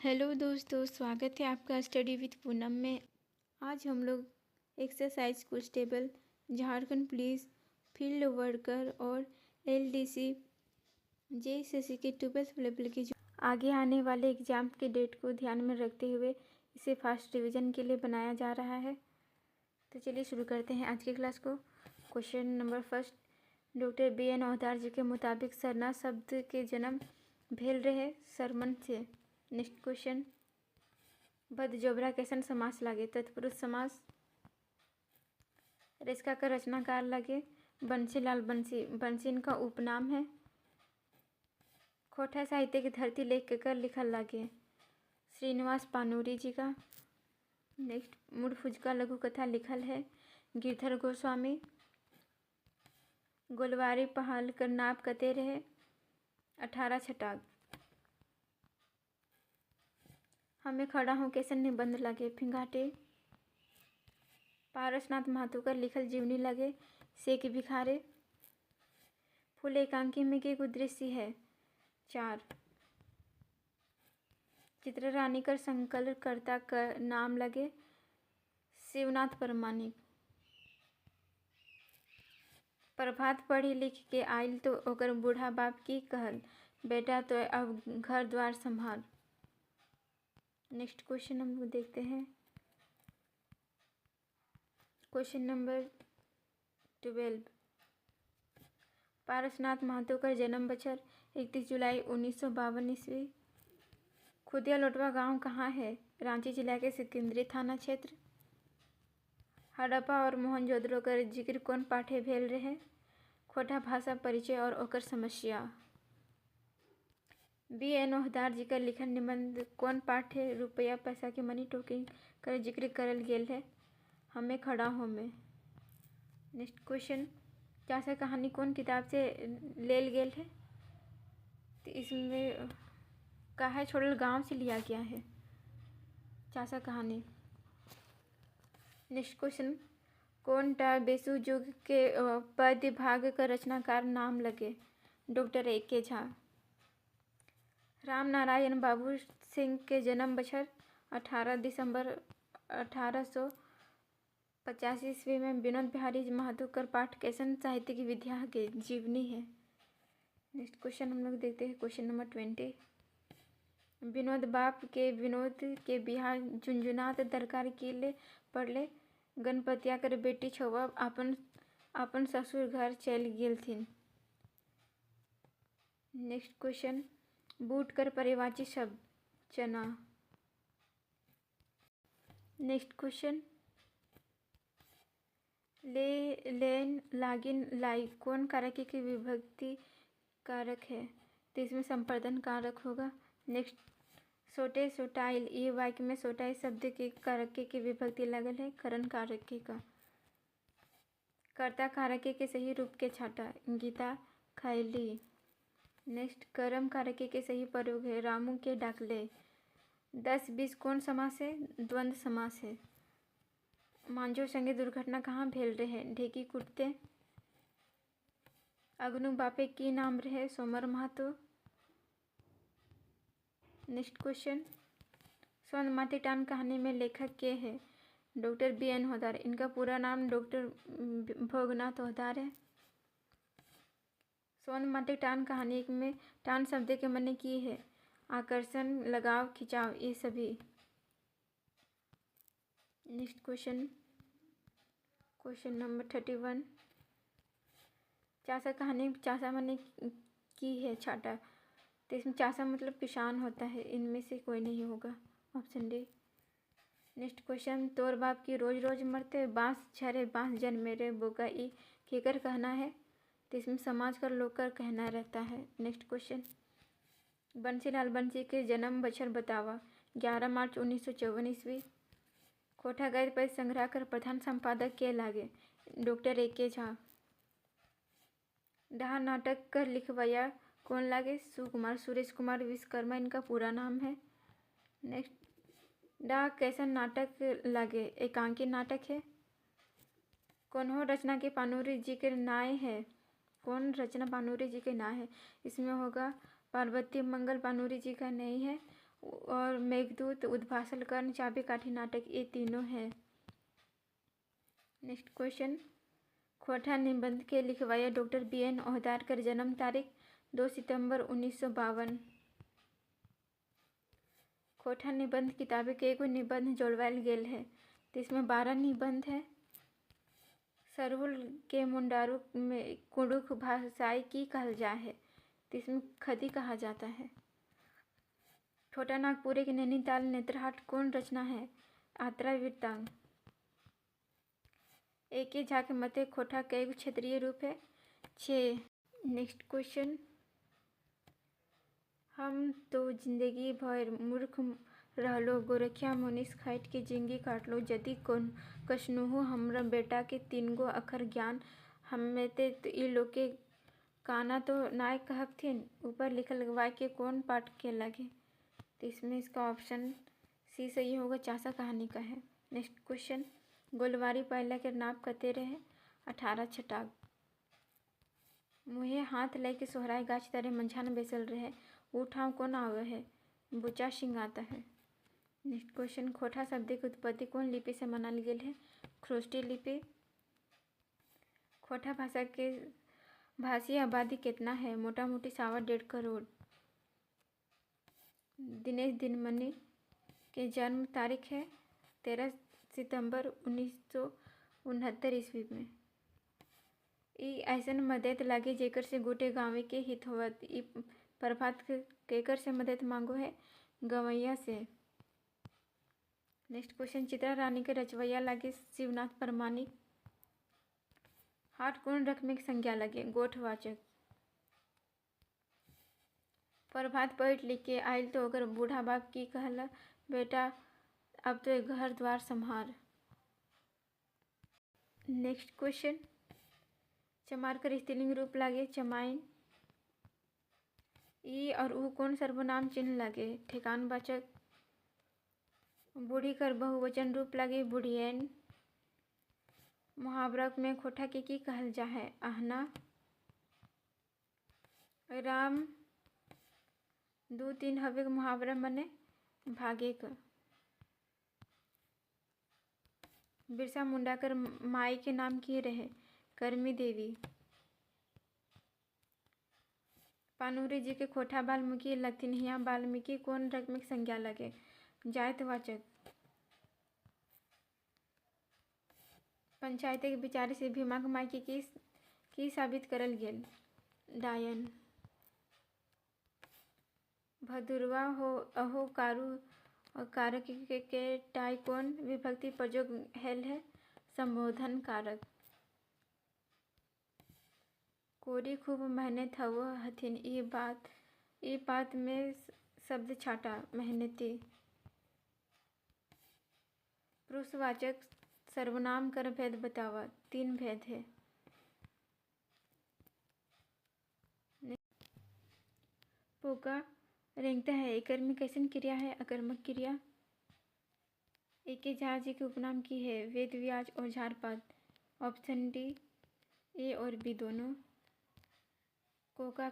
Hello दोस्तों, स्वागत है आपका स्टडी विद पूनम में। आज हम लोग exercise constable, Jharkhand police, field worker और एलडीसी जेएसएससी के 12th लेवल के जो आगे आने वाले एग्जाम के डेट को ध्यान में रखते हुए इसे फास्ट रिवीजन के लिए बनाया जा रहा है। तो चलिए शुरू करते हैं आज की क्लास को। Question number first, doctor BN अवतार जी के मुताबिक सरना शब्द के जन्म भेल रहे सरमन से। नेक्स्ट क्वेश्चन, बद जोबरा कैसन समास लागे? तत्पुरुष समास। रेस्का का रचनाकार लगे बंसीलाल बंसी। बंसी इनका उपनाम है। खोटा साहित्य की धरती लेख कर लिखल लगे श्रीनिवास पानूरी जी का। नेक्स्ट, मुड़फुज का लघु कथा लिखल है गिरधर गोस्वामी। गोलवारी पहाड़ कर नाप कते रहे 18 छटाक। हमें खड़ा हूँ कैसन निबंध लगे फिंगाटे। पारसनाथ महतो का लिखल जीवनी लगे सेक भिखारे। फूल एकांकी में के दृश्य है 4। चित्ररानी कर संकलनकर्ता का नाम लगे शिवनाथ परमानिक। प्रभात पढ़ी लिख के आयल तो ओकर बूढ़ा बाप की कहल बेटा तो अब घर द्वार संभाल। नेक्स्ट क्वेश्चन हम लोग देखते हैं। क्वेश्चन नंबर 12, पारसनाथ महतो का जन्म बछर 31 जुलाई 1952 ईस्वी। खुदिया लोटवा गांव कहाँ है? रांची जिला के सिकंदरी थाना क्षेत्र। हड़प्पा और मोहनजोदड़ो का जिक्र कौन पाठे भेल रहे? खोटा भाषा परिचय और ओकर समस्या। BN ओहदार जी का लिखल निबंध कौन पाठे रुपया पैसा के मनी टॉकिंग कर जिक्र करल गेल है? हमें खड़ा हो में। नेक्स्ट क्वेश्चन, चाचा कहानी कौन किताब से लेल गेल है? तो इसमें काहे छोड़ल गांव से लिया गया है चाचा कहानी। नेक्स्ट क्वेश्चन, कौन टा बेसु युग के पद्य भाग का रचनाकार नाम लगे? Doctor A.K. झा। राम नारायण बाबू सिंह के जन्म बछर 18 दिसंबर 1885 ईस्वी में विनोद बिहारी महतो कर पाठ कैसन साहित्य की विद्या के जीवनी है। नेक्स्ट क्वेश्चन हम लोग देखते हैं। क्वेश्चन नंबर 20, विनोद बाप के विनोद के बिहार झुंझुनात दरकार किले पड़ले गणपतिया कर बेटी छवा अपन ससुर घर चल गेलथिन। नेक्स्ट क्वेश्चन, बूट कर परिवाची शब्द चना। नेक्स्ट क्वेश्चन, ले लेन लागिन लाई कौन कारक की विभक्ति कारक है? तो इसमें संपर्धन कारक होगा। नेक्स्ट, सोटे सोटाइल, ये वाक्य में सोटाइल शब्द के कारक की विभक्ति लगल है करण कारक का। कर्ता कारक के सही रूप के छाटा गीता खैली। नेक्स्ट, कर्म कारक के सही प्रयोग है रामू के डाकले। 10-20 कौन समास है? द्वंद्व समास है। मांझो संगे दुर्घटना कहाँ भेल रहे? ढेकी कुटते। अगनु बापे की नाम रहे? सोमर महतो। नेक्स्ट क्वेश्चन, स्वर्ण माटी टान कहानी में लेखक के है? Doctor BN Ohdar. इनका पूरा नाम डॉक्टर भोगनाथ ओहदार है। स्वर्ण माटी टान कहानी में टान शब्द के माने की है? आकर्षण, लगाव, खिंचाव, ये सभी। नेक्स्ट क्वेश्चन, क्वेश्चन नंबर 31, चासा कहानी चासा माने की है? छाटा। तो इसमें चासा मतलब किसान होता है, इनमें से कोई नहीं होगा, ऑप्शन डी। नेक्स्ट क्वेश्चन, तोर बाप की रोज रोज मरते बांस झरे बांस जन्मे रे बोका ई केकर कहना है? तो इसमें समाज का लोग का कहना रहता है। नेक्स्ट क्वेश्चन, बंसीलाल बंसी के जन्म बछर बतावा। 11 मार्च 1954 ईस्वी। खोटा गद्य पद्य संग्रह कर प्रधान संपादक के लागे? Doctor A.K. झा। डहा नाटक कर लिखवैया कौन लागे? सुकुमार सुरेश कुमार विश्वकर्मा इनका पूरा नाम है। नेक्स्ट, डा कैसन नाटक लागे? एकांकी नाटक है। कौन हो रचना के पानूरी जी के नाय है? कौन रचना पानूरी जी के नाय है? इसमें होगा पार्वती मंगल पानूरी जी का नहीं है और मेघदूत, उद्भासल कर्ण, चाबी काठी नाटक, ये तीनों है। नेक्स्ट क्वेश्चन, खोटा निबंध के लिखवाया डॉक्टर BN ओहदारकर, जन्म तारीख 2 सितंबर 1952। खोटा निबंध किताबे के एगो निबंध जोड़वायल गेल है, तो इसमें 12 निबंध है। सरहुल के मुंडारू में कुड़ुख भाषाई की कहल जा है, तो इसमें खदी कहा जाता है। छोटा नागपुर के नैनीताल नेत्रहाट कौन रचना है? आत्रा वृत्तांग। एके झा के मते खोटा कई क्षेत्रीय रूप है? 6। नेक्स्ट क्वेश्चन, हम तो जिंदगी भर मूर्ख रहलो, गोरखिया मोनिस खाइट के जिंदगी काटलो, यदि कसनुहु हमरा बेटा के 3 गो अखर ज्ञान हमें ते तो ई लोग के काना तो नाय कहथिन। ऊपर लिखल वाक्य कौन पाठ के लगे? तो इसमें इसका ऑप्शन सी सही होगा, चासा कहानी का है। नेक्स्ट क्वेश्चन, गोलवारी पहला के नाप कते रहे? 18 छटाक। मुहे हाथ लेके सोहराय गाछ तरे मंझान बेसल रहे, ऊ ठाव कौन आवे है? बुचा सिंगाता है। नेक्स्ट क्वेश्चन, खोटा शब्द की उत्पत्ति कौन लिपि से मानल गेल है? ख्रोष्टी लिपि। खोटा भाषा के भाषी आबादी कितना है? मोटा मोटी 1.25 करोड़। दिनेश दिनमणि के जन्म तारीख है 13 सितंबर 1969 ईस्वी में। ई ऐसन मदद लागे जेकर से गोटे गाँव के हित होवत। ई प्रभात केकर से मदद मांगो है? गवैया से। नेक्स्ट क्वेश्चन, चित्रा रानी के रचवैया लागे शिवनाथ परमानिक। हाट कौन रकम की संज्ञा लगे? गोठवाचक। प्रभात पढ़ लिख के आयल तो अगर बूढ़ा बाप की कहला, बेटा अब तो एक घर द्वार संभार। नेक्स्ट क्वेश्चन, चमार कर स्त्रीलिंग रूप लागे? चमाइन। ई और ऊ कौन सर्वनाम चिन्ह लागे? ठेकानवाचक। बूढ़ी कर बहुवचन रूप लागे? बुढ़ियन। मुहावरा में खोटा के की कहल जा है? आहना। राम 2-3 हवे के मुहावरा मने भागे का। बिरसा मुंडा कर माई के नाम की रहे? करमी देवी। पानूरी जी के खोटा वाल्मीकि लगथिन, यहाँ वाल्मीकि कौन रकम की संज्ञा लगे? जायतवाचक। पंचायत के विचार से भीमा के माई की साबित करल गेल? डायन। भदुरवा हो अहो कारू कारक के टाई कौन विभक्ति प्रयोग हैल है? संबोधन कारक। कोरी खूब मेहनत हवो हथिन, ई बात में शब्द छाटा? मेहनती। पुरुषवाचक सर्वनाम कर भेद बतावा? 3 भेद है। पोका रेंगता है, एकर में कैसन क्रिया है? अकर्मक क्रिया। एके झा जी के उपनाम की है? वेद व्याज और झारपात। ऑप्शन डी ए और बी दोनों। कोका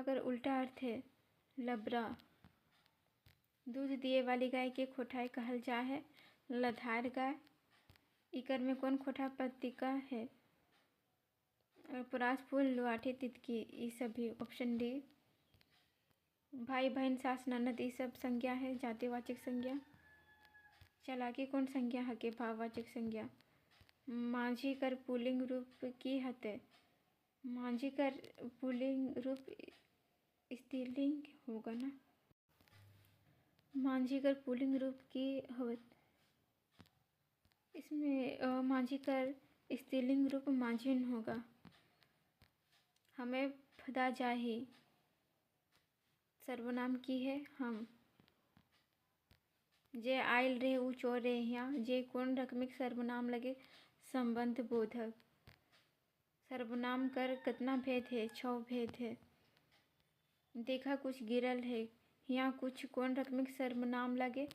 कर उल्टा अर्थ है लबरा। दूध दिए वाली गाय के खोटाई कहल जा है? लधार गाय। इकर में कौन खोटा पत्रिका है? परास फूल, लुआठी, तितकी, ये सभी। Option D. भाई बहन सास ननद ये सब संज्ञा है, जातिवाचक संज्ञा। चालाकी कौन संज्ञा है के? भाववाचक संज्ञा। माझी कर पुल्लिंग रूप की हते? माझी कर पुल्लिंग रूप स्त्रीलिंग होगा ना? माझी कर पुल्लिंग रूप की होवत? इसमें माझी कर स्त्रीलिंग रूप माझिन होगा। हमें फदा जाही सर्वनाम की है? हम। जे आयल रहे ऊ चोर रहे यहाँ, जे कौन रकमिक सर्वनाम लगे? संबंध बोधक। सर्वनाम कर कितना भेद है? 6 भेद है। देखा कुछ गिरल है, यहाँ कुछ कौन रकमिक सर्वनाम लगे?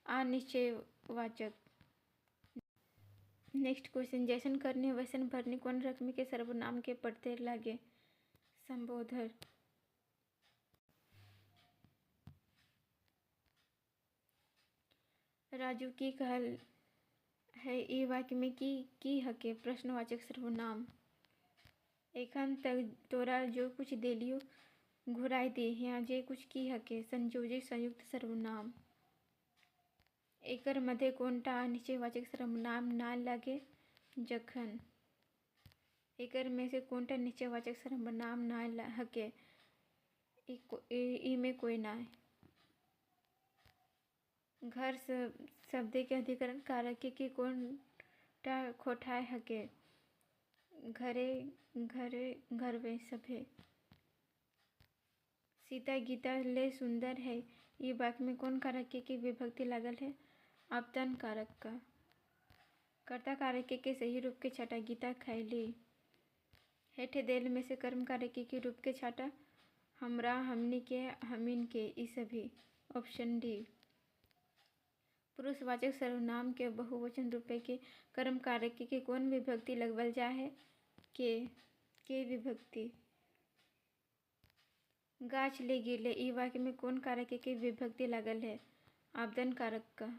अनिश्चयवाचक। नेक्स्ट क्वेश्चन, जैसन करनी वैसन भरनी कौन रकमी के सर्वनाम के पढ़ते लागे? संबोधक। राजू की कहल है ई वाक्य में की हके प्रश्नवाचक सर्वनाम। एखन तक तोरा जो कुछ देलियो घुराई दे यहाँ जे कुछ की हके संयोजक संयुक्त सर्वनाम। एकर मध्य कोनटा निश्चयवाचक सर्वनाम ना लगे जखन। एकर में से कोनटा निश्चयवाचक सर्वनाम ना हके ई में कोई ना। घर शब्द के अधिकरण कारक के कोनटा खोठाय हके घरे घरे घरवे सभे। सीता गीता ले सुंदर है ये वाक्य में कौन कारक के विभक्ति लागल है आपतन कारक का। कर्ता कारक के सही रूप के छटा गीता खैली। हेठे देल में से कर्म कारक के रूप के छटा हमरा हमनी के हमीन के ई सभी। Option D. पुरुषवाचक सर्वनाम के बहुवचन रूपे के कर्म कारक के कौन विभक्ति लगवल जा है के विभक्ति। गाछ ले गिरले ई वाक्य में कौन कारक के विभक्ति लागल है आपतन कारक का।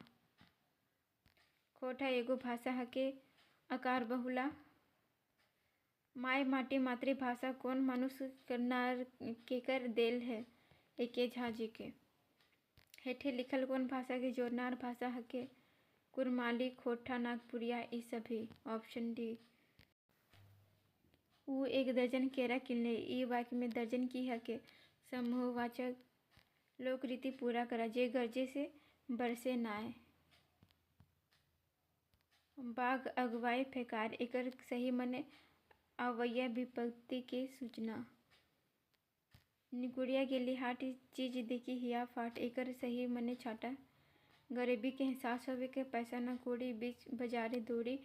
खोटा एगो भाषा हके आकार बहुला। माय माटी मातृभाषा कौन मनुष्य करनार केकर देल है एके झाजी के। हेठे लिखल कौन भाषा के जोड़नार भाषा हके कुरमाली खोटा नागपुरिया ई सभी। Option D. वो एक दर्जन केरा किनले ई वाक्य में दर्जन की हके समूहवाचक लोक रीति पूरा करा जे गरजे से बरसे नाय। बाघ अगवाए फेकार एकर सही मने अवैया विपत्ति के सूचना। निकुड़िया गेली हाट चीज देखी हिया फाट एकर सही मने छाटा गरीबी के एहसास होवे के पैसा न कौड़ी बीच बाजारे दौड़ी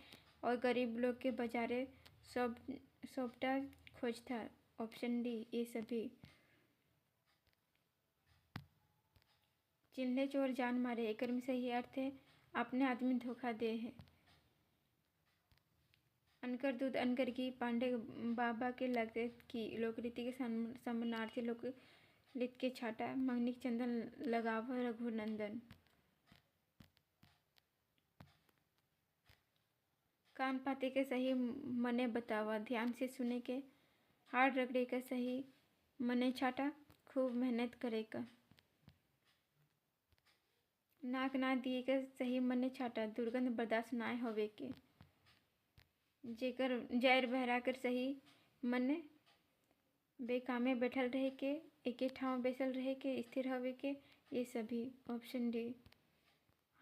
और गरीब लोग के बाजारे सबटा खोजता। ऑप्शन डी ये सभी। चिन्हले चोर जान मारे एकर में सही अर्थ है अपने आदमी धोखा दे है। अनकर दूध अनकर घी पांडे बाबा के लगते की लोकरीति के समानार्थी लोकलित के छाटा मंगनिक चंदन लगाव रघुनंदन। कान पाते के सही मने बतावा ध्यान से सुने के। हाथ रगड़े का सही मने छाटा खूब मेहनत करे का। नाक ना दिए का सही मने छाटा दुर्गंध बर्दाश्त ना होवे के। जेकर जैर बहरा कर सही मने बेकामे बैठल रहे के एके ठाव बैसल रहे के स्थिर होवे के ये सभी। Option D.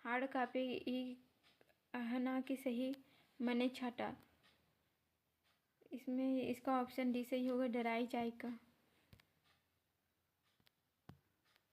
हाड़ कापे ई आहना के सही मने छाटा इसमें इसका ऑप्शन डी सही होगा डराई जाए का।